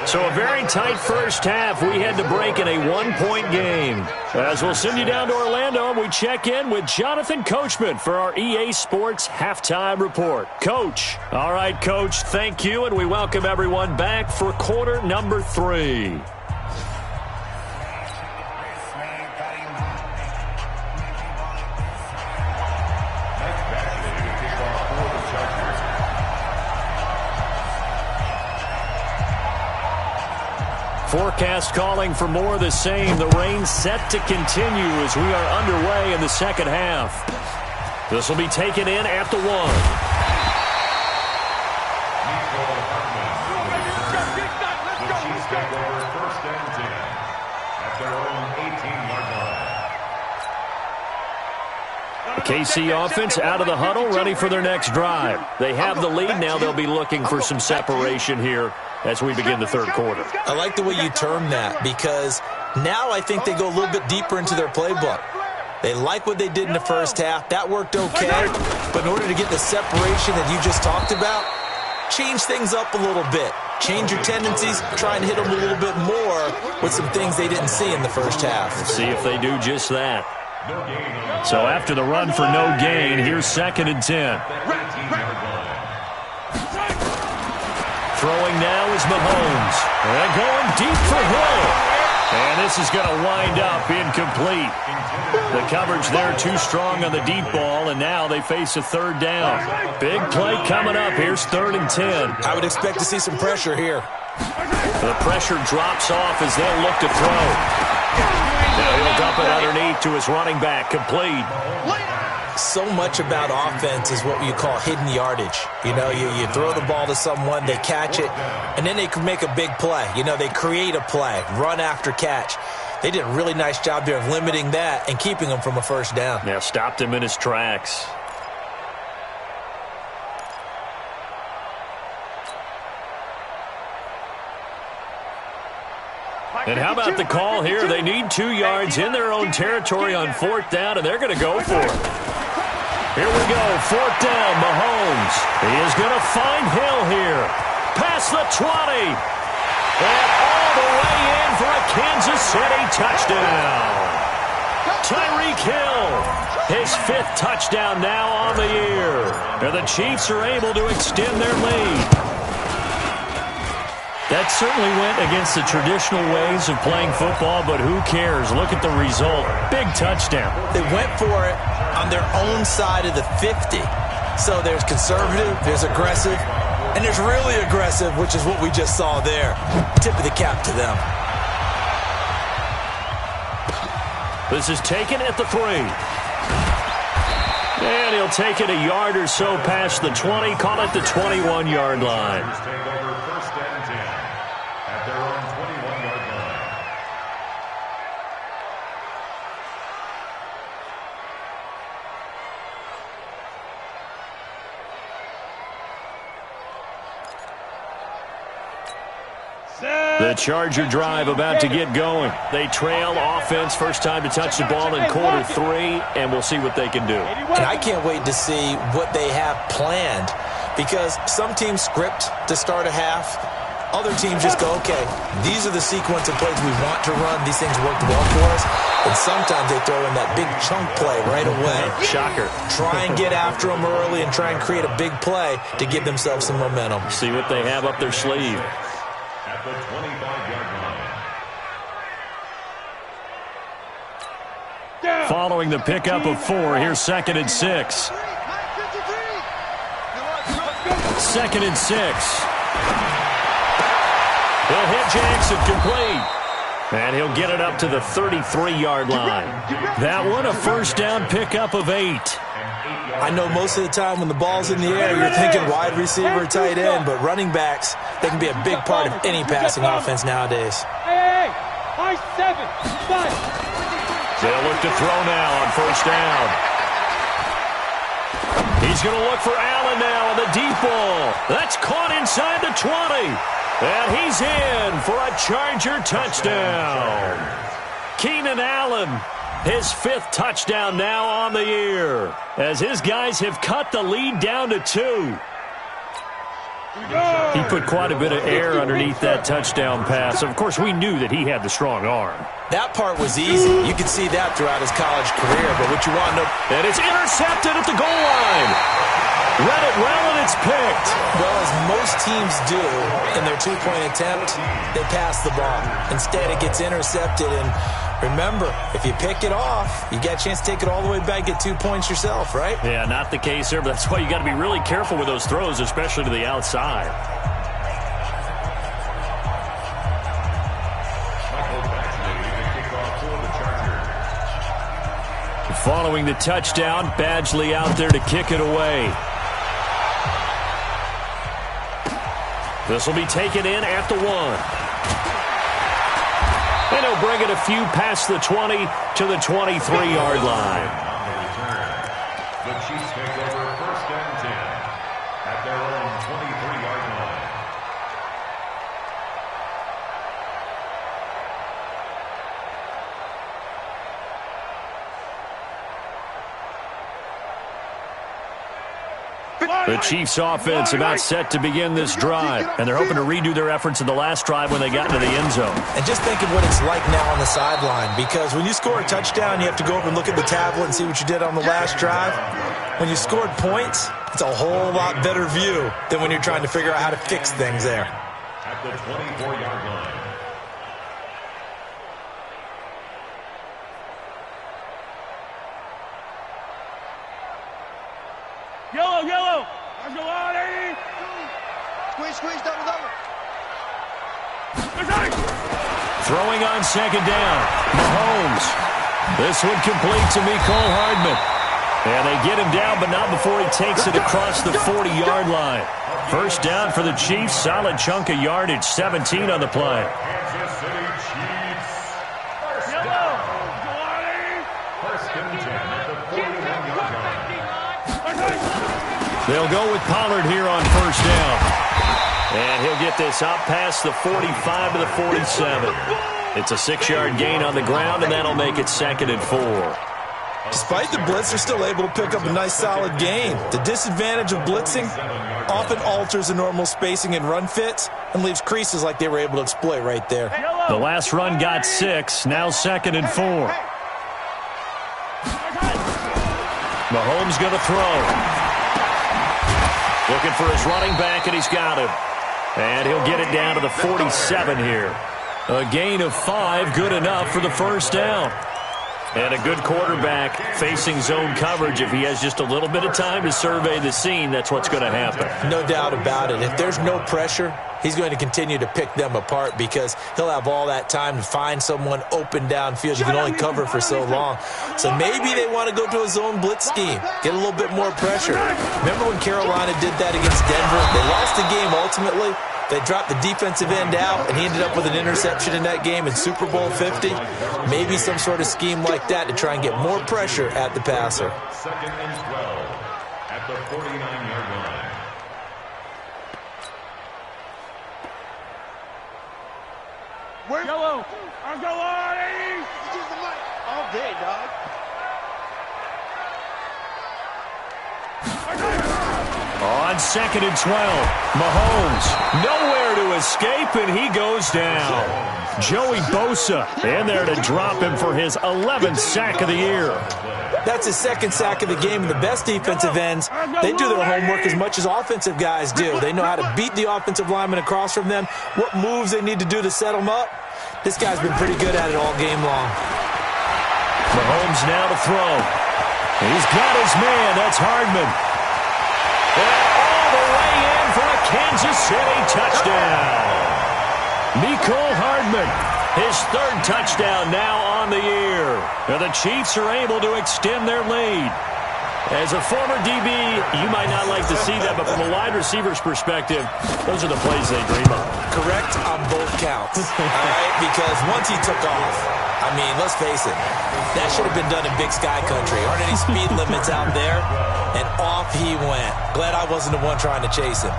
Speaker 8: So a very tight first half. We had to break in a one-point game. As we'll send you down to Orlando, we check in with Jonathan Coachman for our EA Sports Halftime Report. Coach. All right, Coach, thank you, and we welcome everyone back for quarter number 3. Forecast calling for more of the same. The rain set to continue as we are underway in the second half. This will be taken in at the 1.
Speaker 11: First and 10 at their own 18-yard line.
Speaker 8: The KC offense out of the huddle, ready for their next drive. They have the lead. Now they'll be looking for some separation here as we begin the third quarter.
Speaker 10: I like the way you term that, because now I think they go a little bit deeper into their playbook. They like what they did in the first half. That worked okay. But in order to get the separation that you just talked about, change things up a little bit. Change your tendencies, try and hit them a little bit more with some things they didn't see in the first half.
Speaker 8: Let's see if they do just that. So after the run for no gain, here's 2nd and 10. Throwing now is Mahomes. And going deep for Hill. And this is going to wind up incomplete. The coverage there too strong on the deep ball, and now they face a third down. Big play coming up. Here's 3rd and 10.
Speaker 10: I would expect to see some pressure here.
Speaker 8: The pressure drops off as they'll look to throw. Now he'll dump it underneath to his running back. Complete.
Speaker 10: So much about offense is what you call hidden yardage. You know, you throw the ball to someone, they catch it, and then they can make a big play. You know, they create a play, run after catch. They did a really nice job there of limiting that and keeping him from a first down.
Speaker 8: Now stopped him in his tracks. And how about the call here? They need 2 yards in their own territory on 4th down, and they're going to go for it. Here we go, 4th down, Mahomes. He is going to find Hill here. Past the 20. And all the way in for a Kansas City touchdown. Tyreek Hill, his 5th touchdown now on the year. And the Chiefs are able to extend their lead. That certainly went against the traditional ways of playing football, but who cares? Look at the result. Big touchdown.
Speaker 10: They went for it on their own side of the 50. So there's conservative, there's aggressive, and there's really aggressive, which is what we just saw there. Tip of the cap to them.
Speaker 8: This is taken at the 3. And he'll take it a yard or so past the 20, call it the 21-yard line. The Charger drive about to get going. They trail offense, first time to touch the ball in quarter 3, and we'll see what they can do.
Speaker 10: And I can't wait to see what they have planned, because some teams script to start a half. Other teams just go, okay, these are the sequence of plays we want to run. These things worked well for us. And sometimes they throw in that big chunk play right away.
Speaker 8: Shocker.
Speaker 10: Try and get after them early and try and create a big play to give themselves some momentum.
Speaker 8: See what they have up their sleeve.
Speaker 11: At the 25-yard line.
Speaker 8: Following the pickup of 4, here's 2nd and 6. 2nd and 6. He'll hit Jackson, complete. And he'll get it up to the 33-yard line. That one, a first down pickup of 8.
Speaker 10: I know most of the time when the ball's in the air, you're thinking wide receiver, tight end, but running backs, they can be a big part of any passing offense nowadays.
Speaker 9: Hey, high 7, 5.
Speaker 8: They'll look to throw now on first down. He's going to look for Allen now on the deep ball. That's caught inside the 20. And he's in for a Charger touchdown. Keenan Allen His 5th touchdown now on the year, as his guys have cut the lead down to 2. He put quite a bit of air underneath that touchdown pass. Of course, we knew that he had the strong arm.
Speaker 10: That part was easy. You could see that throughout his college career. But what you want to know...
Speaker 8: And it's intercepted at the goal line. Read it well, and it's picked.
Speaker 10: Well, as most teams do in their two-point attempt, they pass the ball. Instead, it gets intercepted. And remember, if you pick it off, you get a chance to take it all the way back, get 2 points yourself, right?
Speaker 8: Yeah, not the case here, but that's why you got to be really careful with those throws, especially to the outside. Following the touchdown, Badgley out there to kick it away. This will be taken in at the 1. And he'll bring it a few past the 20 to the 23-yard line.
Speaker 11: The Chiefs take over 1st and 10 at their own 23-yard line.
Speaker 8: The Chiefs offense about set to begin this drive, and they're hoping to redo their efforts in the last drive when they got into the end zone.
Speaker 10: And just think of what it's like now on the sideline, because when you score a touchdown, you have to go over and look at the tablet and see what you did on the last drive. When you scored points, it's a whole lot better view than when you're trying to figure out how to fix things there.
Speaker 11: At the 24-yard line.
Speaker 9: Yellow. Angelani.
Speaker 2: Squeeze, double.
Speaker 8: Throwing on 2nd down. Mahomes. This one complete to Mecole Hardman. And they get him down, but not before he takes it across the 40-yard line. 1st down for the Chiefs. Solid chunk of yardage. 17 on the play.
Speaker 11: Kansas City Chiefs. 1st down. 1st and 10 at the 41-yard line.
Speaker 8: They'll go with Pollard here on 1st down. And he'll get this up past the 45 to the 47. It's a 6-yard gain on the ground, and that'll make it 2nd and 4.
Speaker 10: Despite the blitz, they're still able to pick up a nice solid gain. The disadvantage of blitzing often alters the normal spacing and run fits and leaves creases like they were able to exploit right there.
Speaker 8: The last run got 6, now 2nd and 4. Mahomes going to throw. Looking for his running back, and he's got him. And he'll get it down to the 47 here. A gain of 5, good enough for the 1st down. And a good quarterback facing zone coverage. If he has just a little bit of time to survey the scene, that's what's going to happen.
Speaker 10: No doubt about it. If there's no pressure, he's going to continue to pick them apart because he'll have all that time to find someone open downfield. You can only cover for so long. So maybe they want to go to a zone blitz scheme, get a little bit more pressure. Remember when Carolina did that against Denver? They lost the game ultimately. They dropped the defensive end out, and he ended up with an interception in that game in Super Bowl 50. Maybe some sort of scheme like that to try and get more pressure at the passer.
Speaker 11: 2nd and 12 at the 49-yard line.
Speaker 9: Yellow. Angelani.
Speaker 2: All day, dog.
Speaker 8: On 2nd and 12, Mahomes nowhere to escape, and he goes down. Joey Bosa in there to drop him for his 11th sack of the year.
Speaker 10: That's his 2nd sack of the game, and the best defensive ends, they do their homework as much as offensive guys do. They know how to beat the offensive lineman across from them, what moves they need to do to set them up. This guy's been pretty good at it all game long.
Speaker 8: Mahomes now to throw. He's got his man. That's Hardman. And all the way in for a Kansas City touchdown. Mecole Hardman, his 3rd touchdown now on the year. Now the Chiefs are able to extend their lead. As a former DB, you might not like to see that, but from a wide receiver's perspective, those are the plays they dream of.
Speaker 10: Correct on both counts, all right? Because once he took off, I mean, let's face it, that should have been done in Big Sky Country. Aren't any speed limits out there? And off he went. Glad I wasn't the one trying to chase him.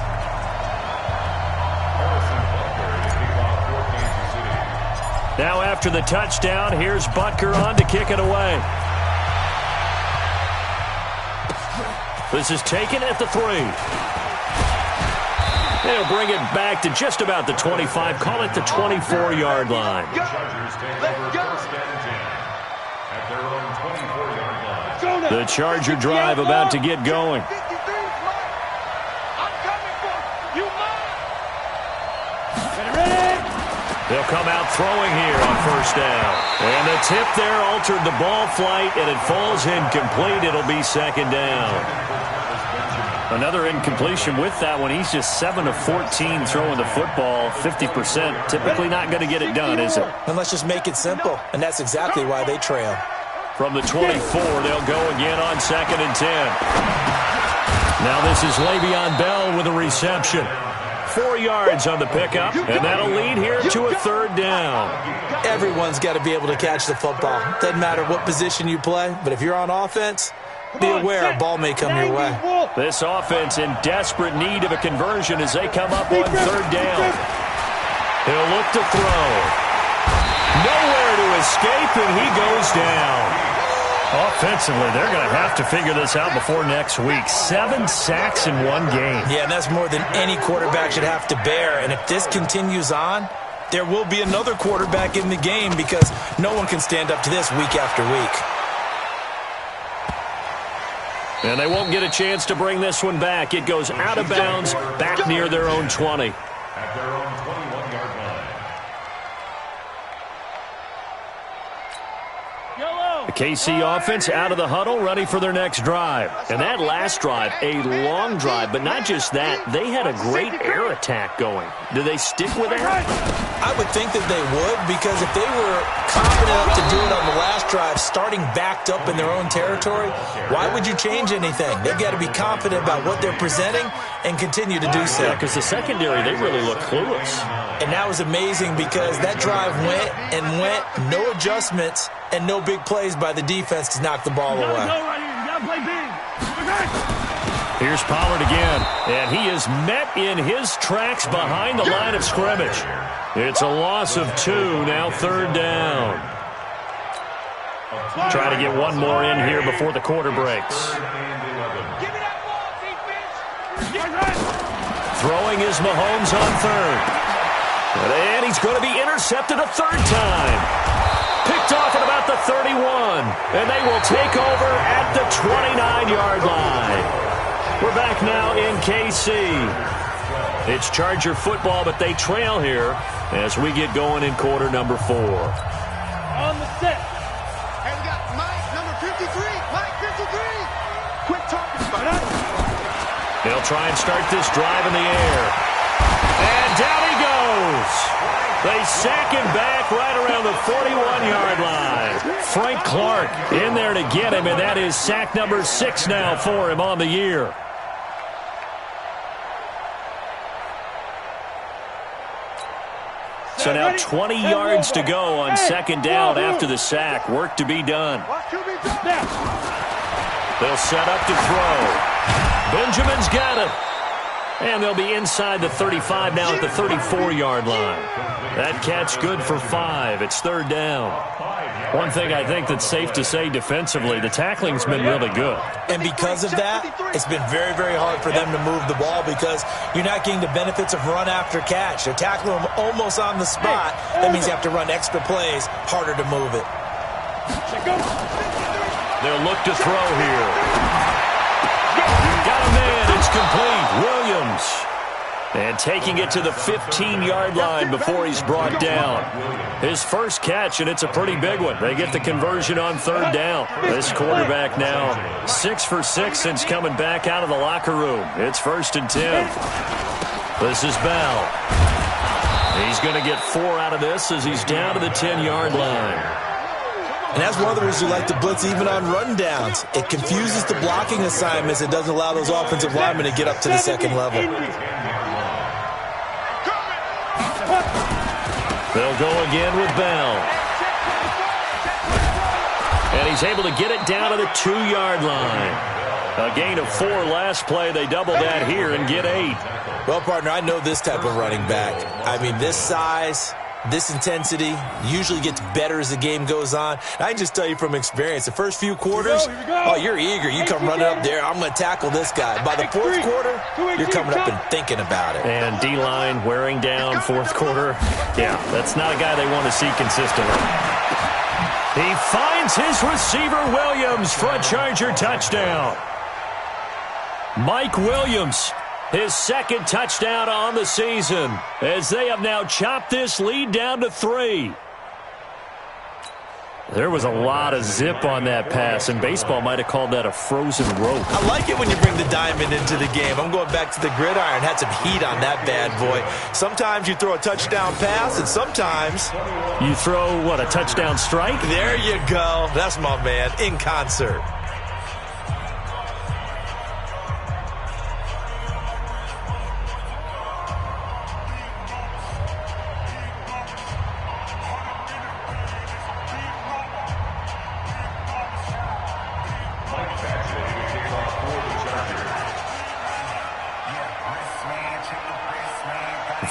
Speaker 8: Now after the touchdown, here's Butker on to kick it away. This is taken at the 3. They'll bring it back to just about the 25. Call it the 24-yard line.
Speaker 11: The Chargers take over 1st and 10 at their own 24-yard line.
Speaker 8: The Charger drive about to get going. They'll come out throwing here on 1st down. And the tip there altered the ball flight, and it falls incomplete. It'll be 2nd down. Another incompletion with that one. He's just 7 of 14 throwing the football, 50%. Typically not going to get it done, is it?
Speaker 10: And let's just make it simple. And that's exactly why they trail.
Speaker 8: From the 24, they'll go again on 2nd and 10. Now this is Le'Veon Bell with a reception. 4 yards on the pickup, and that'll lead here to a 3rd down.
Speaker 10: Everyone's got to be able to catch the football. Doesn't matter what position you play, but if you're on offense, be aware a ball may come your way.
Speaker 8: This offense in desperate need of a conversion as they come up on 3rd down. He'll look to throw. Nowhere to escape, and he goes down. Offensively, they're going to have to figure this out before next week. 7 sacks in one game.
Speaker 10: Yeah, and that's more than any quarterback should have to bear. And if this continues on, there will be another quarterback in the game because no one can stand up to this week after week.
Speaker 8: And they won't get a chance to bring this one back. It goes out of bounds, back near their own 20.
Speaker 11: At their own 21-yard line.
Speaker 8: The KC offense out of the huddle, ready for their next drive. And that last drive, a long drive, but not just that. They had a great air attack going. Do they stick with that?
Speaker 10: I would think that they would, because if they were confident enough to do it on the last drive, starting backed up in their own territory, why would you change anything? They've got to be confident about what they're presenting and continue to do so.
Speaker 8: Yeah, because the secondary, they really look clueless.
Speaker 10: And that was amazing because that drive went and went, no adjustments, and no big plays by the defense to knock the ball away.
Speaker 8: Here's Pollard again, and he is met in his tracks behind the line of scrimmage. It's a loss of 2, now 3rd down. Try to get one more in here before the quarter breaks. Throwing is Mahomes on 3rd. And he's going to be intercepted a 3rd time. Picked off at about the 31. And they will take over at the 29-yard line. We're back now in KC. It's Charger football, but they trail here as we get going in quarter number 4.
Speaker 9: On the set.
Speaker 2: And we got Mike, number 53. Mike, 53. Quick talking about it.
Speaker 8: They'll try and start this drive in the air. And down he goes. They sack him back right around the 41-yard line. Frank Clark in there to get him, and that is sack number 6 now for him on the year. So now 20 yards to go on 2nd down after the sack. Work to be done. They'll set up to throw. Benjamin's got it. And they'll be inside the 35 now at the 34-yard line. That catch good for 5. It's 3rd down. One thing I think that's safe to say defensively, the tackling's been really good.
Speaker 10: And because of that, it's been very, very hard for them to move the ball because you're not getting the benefits of run after catch. They're tackling them almost on the spot. That means you have to run extra plays, harder to move it.
Speaker 8: They'll look to throw here. Got a man. It's complete. Williams. And taking it to the 15-yard line before he's brought down. His first catch, and it's a pretty big one. They get the conversion on 3rd down. This quarterback now 6 for 6 since coming back out of the locker room. It's 1st and 10. This is Bell. He's going to get 4 out of this as he's down to the 10-yard line.
Speaker 10: And that's one of the reasons we like to blitz even on rundowns. It confuses the blocking assignments. It doesn't allow those offensive linemen to get up to the 2nd level.
Speaker 8: They'll go again with Bell. And he's able to get it down to the 2-yard line. A gain of 4 last play. They double that here and get 8.
Speaker 10: Well, partner, I know this type of running back. I mean, this size, this intensity usually gets better as the game goes on. I can just tell you from experience, the first few quarters, oh, you're eager. You come running up there, I'm going to tackle this guy. By the fourth quarter, you're coming up and thinking about it.
Speaker 8: And D-line wearing down fourth quarter. Yeah, that's not a guy they want to see consistently. He finds his receiver, Williams, for a Charger touchdown. Mike Williams, his second touchdown on the season, as they have now chopped this lead down to 3. There was a lot of zip on that pass, and baseball might have called that a frozen rope.
Speaker 10: I like it when you bring the diamond into the game. I'm going back to the gridiron. Had some heat on that bad boy. Sometimes you throw a touchdown pass, and sometimes
Speaker 8: you throw, what, a touchdown strike?
Speaker 10: There you go. That's my man, in concert.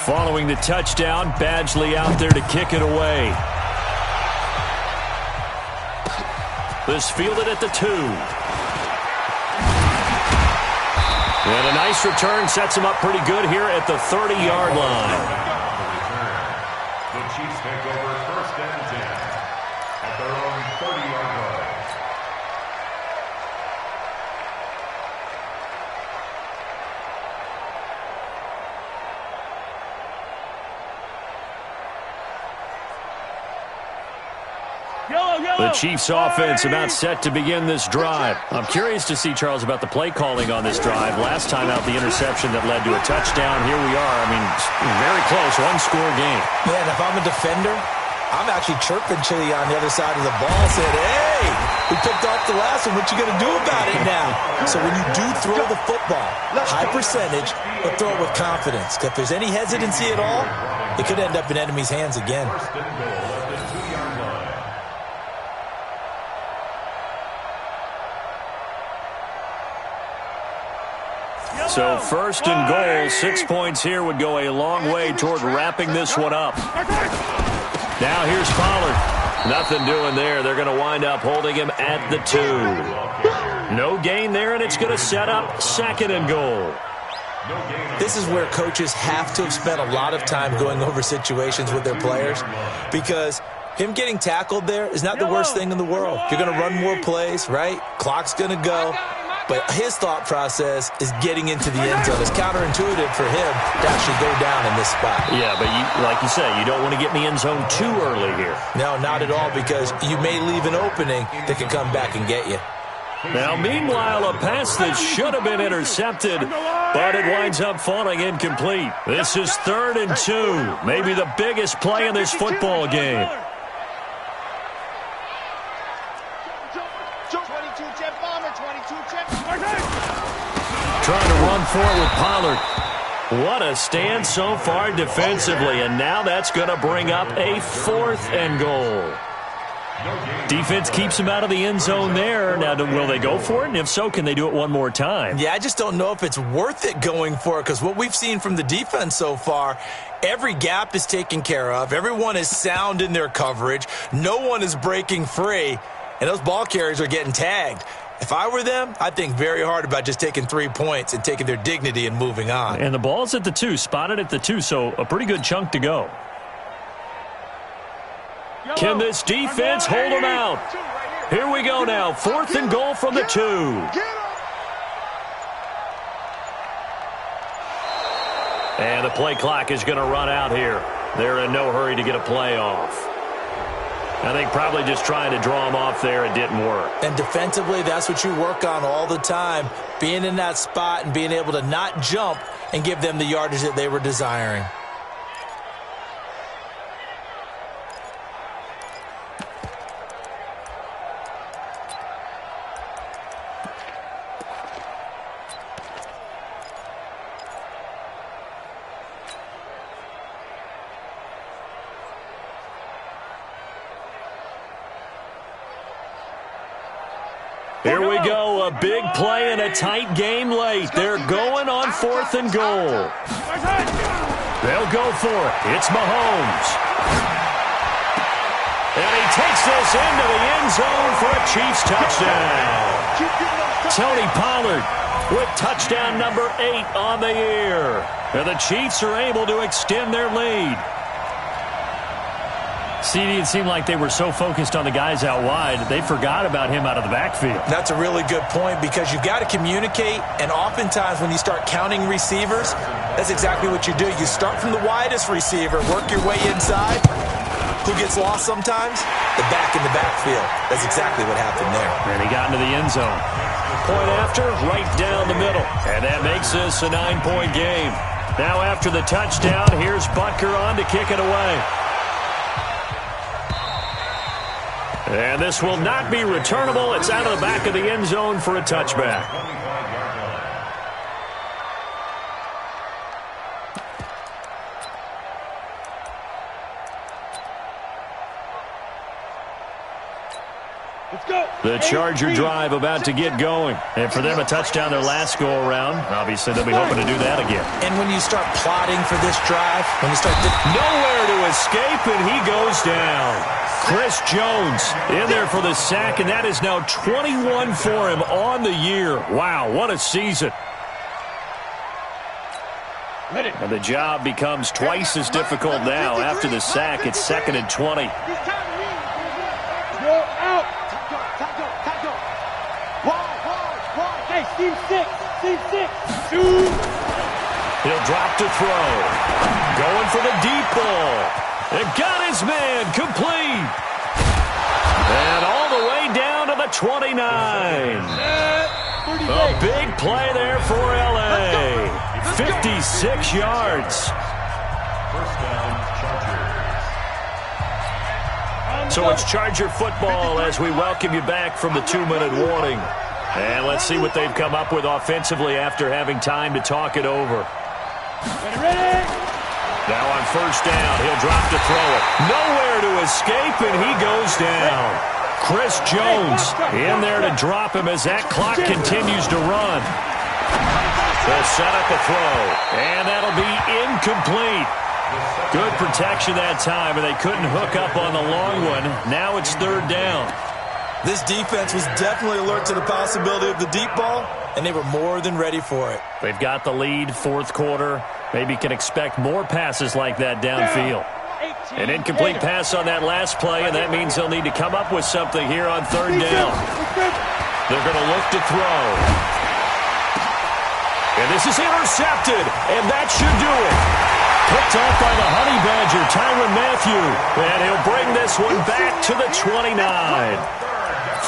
Speaker 8: Following the touchdown, Badgley out there to kick it away. This fielded at the 2. And a nice return sets him up pretty good here at the 30-yard line.
Speaker 11: The Chiefs take over 1st and 10 at their own 30-yard line.
Speaker 8: The Chiefs offense about set to begin this drive. I'm curious to see, Charles, about the play calling on this drive. Last time out, the interception that led to a touchdown. Here we are. I mean, very close, one-score game.
Speaker 10: Man, if I'm a defender, I'm actually chirping Chili on the other side of the ball, saying, hey, we picked off the last one. What you going to do about it now? So when you do throw the football, high percentage, but throw it with confidence. If there's any hesitancy at all, it could end up in enemy's hands again.
Speaker 8: So 1st and goal, 6 points here would go a long way toward wrapping this one up. Now here's Pollard. Nothing doing there. They're going to wind up holding him at the 2. No gain there, and it's going to set up 2nd and goal.
Speaker 10: This is where coaches have to have spent a lot of time going over situations with their players, because him getting tackled there is not the worst thing in the world. You're going to run more plays, right? Clock's going to go. But his thought process is getting into the end zone. It's counterintuitive for him to actually go down in this spot.
Speaker 8: Yeah, but like you say, you don't want to get in the end zone too early here.
Speaker 10: No, not at all, because you may leave an opening that can come back and get you.
Speaker 8: Now, meanwhile, a pass that should have been intercepted, but it winds up falling incomplete. This is 3rd and 2, maybe the biggest play in this football game. Trying to run for it with Pollard. What a stand so far defensively, and now that's going to bring up a 4th and goal. Defense keeps him out of the end zone there. Now, will they go for it? And if so, can they do it one more time?
Speaker 10: Yeah, I just don't know if it's worth it going for it, because what we've seen from the defense so far, every gap is taken care of. Everyone is sound in their coverage. No one is breaking free, and those ball carriers are getting tagged. If I were them, I'd think very hard about just taking 3 points and taking their dignity and moving on.
Speaker 8: And the ball's at the 2, spotted at the 2, so a pretty good chunk to go. Can this defense hold them out? Here we go now, 4th and goal from the 2. And the play clock is going to run out here. They're in no hurry to get a play off. I think probably just trying to draw him off there, it didn't work.
Speaker 10: And defensively, that's what you work on all the time, being in that spot and being able to not jump and give them the yardage that they were desiring.
Speaker 8: Here we go, a big play in a tight game late. They're going on 4th and goal. They'll go for it. It's Mahomes. takes this into the end zone for a Chiefs touchdown. Tony Pollard with touchdown number 8 on the year. And the Chiefs are able to extend their lead. CD, it seemed like they were so focused on the guys out wide, they forgot about him out of the backfield.
Speaker 10: That's a really good point because you've got to communicate, and oftentimes when you start counting receivers, that's exactly what you do. You start from the widest receiver, work your way inside. Who gets lost sometimes? The back in the backfield. That's exactly what happened there.
Speaker 8: And he got into the end zone. Point after, right down the middle. And that makes this a 9-point game. Now after the touchdown, here's Butker on to kick it away. And this will not be returnable. It's out of the back of the end zone for a touchback.
Speaker 9: Let's go.
Speaker 8: The Charger drive about to get going. And for them, a touchdown their last go-around. Obviously, they'll be hoping to do that again.
Speaker 10: And when you start plotting for this drive, when you start...
Speaker 8: Nowhere to escape, and he goes down. Chris Jones in there for the sack, and that is now 21 for him on the year. Wow, what a season. And the job becomes twice as difficult now. After the sack, it's 2nd and 20.
Speaker 9: Go out. Hey, Steve 6. Shoot.
Speaker 8: He'll drop to throw. Going for the deep ball. It got his man complete. And all the way down to the 29. A big play there for L.A. 56 yards.
Speaker 11: First down, Chargers.
Speaker 8: So it's Charger football as we welcome you back from the 2-minute warning. And let's see what they've come up with offensively after having time to talk it over.
Speaker 9: Ready.
Speaker 8: Now on first down, he'll drop to throw it. Nowhere to escape, and he goes down. Chris Jones in there to drop him as that clock continues to run. They'll set up a throw, and that'll be incomplete. Good protection that time, and they couldn't hook up on the long one. Now it's 3rd down.
Speaker 10: This defense was definitely alert to the possibility of the deep ball, and they were more than ready for it.
Speaker 8: They've got the lead, 4th quarter. Maybe can expect more passes like that downfield. An incomplete pass on that last play, and that means they'll need to come up with something here on 3rd down. They're going to look to throw. And this is intercepted, and that should do it. Picked off by the Honey Badger, Tyrann Mathieu. And he'll bring this one back to the 29.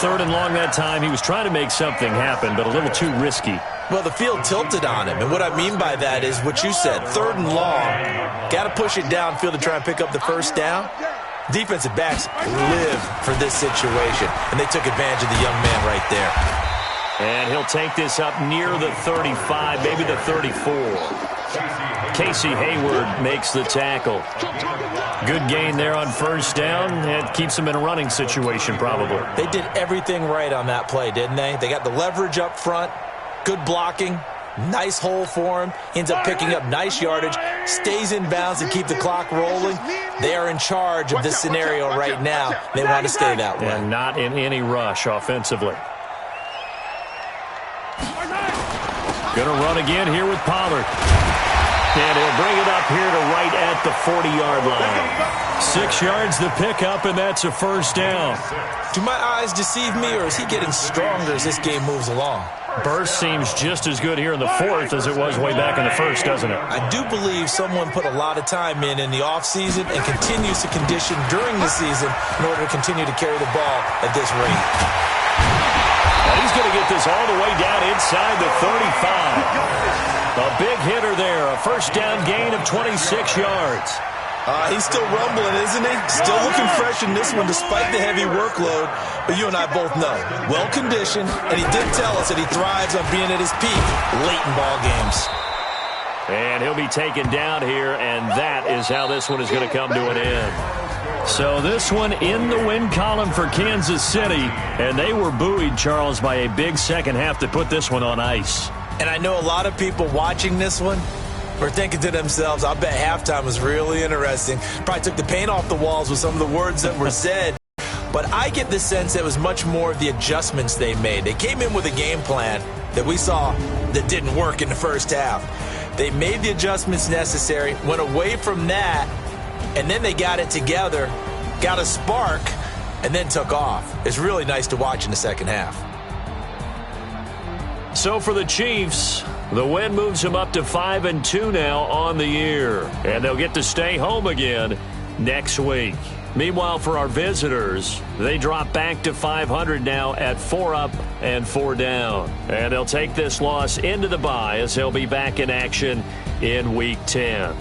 Speaker 8: 3rd and long that time. He was trying to make something happen, but a little too risky.
Speaker 10: Well, the field tilted on him, and what I mean by that is what you said, 3rd and long. Got to push it downfield to try and pick up the first down. Defensive backs live for this situation, and they took advantage of the young man right there.
Speaker 8: And he'll take this up near the 35, maybe the 34. Casey Hayward makes the tackle. Good gain there on first down. It keeps them in a running situation probably.
Speaker 10: They did everything right on that play, didn't they? They got the leverage up front, good blocking, nice hole for him, ends up picking up nice yardage, stays in bounds to keep the clock rolling. They are in charge of this scenario right now. They want to stay that way.
Speaker 8: And not in any rush offensively. Going to run again here with Pollard. And he'll bring it up here to right at the 40-yard line. 6 yards to pick up, and that's a first down.
Speaker 10: Do my eyes deceive me, or is he getting stronger as this game moves along?
Speaker 8: Burst seems just as good here in the 4th as it was way back in the 1st, doesn't it?
Speaker 10: I do believe someone put a lot of time in the offseason and continues to condition during the season in order to continue to carry the ball at this rate.
Speaker 8: And he's going to get this all the way down inside the 35. A big hitter there, a first down gain of 26 yards.
Speaker 10: He's still rumbling, isn't he? Still looking fresh in this one despite the heavy workload. But you and I both know, well-conditioned, and he did tell us that he thrives on being at his peak late in ball games.
Speaker 8: And he'll be taken down here, and that is how this one is going to come to an end. So this one in the win column for Kansas City, and they were buoyed, Charles, by a big second half to put this one on ice.
Speaker 10: And I know a lot of people watching this one were thinking to themselves, I bet halftime was really interesting. Probably took the paint off the walls with some of the words that were said. But I get the sense it was much more of the adjustments they made. They came in with a game plan that we saw that didn't work in the first half. They made the adjustments necessary, went away from that, and then they got it together, got a spark, and then took off. It's really nice to watch in the second half.
Speaker 8: So for the Chiefs, the win moves them up to 5-2 now on the year. And they'll get to stay home again next week. Meanwhile, for our visitors, they drop back to 500 now at 4 up and 4 down. And they'll take this loss into the bye as they'll be back in action in Week 10.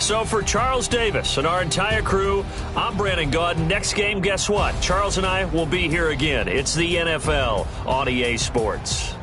Speaker 8: So for Charles Davis and our entire crew, I'm Brandon Gaudin. Next game, guess what? Charles and I will be here again. It's the NFL on EA Sports.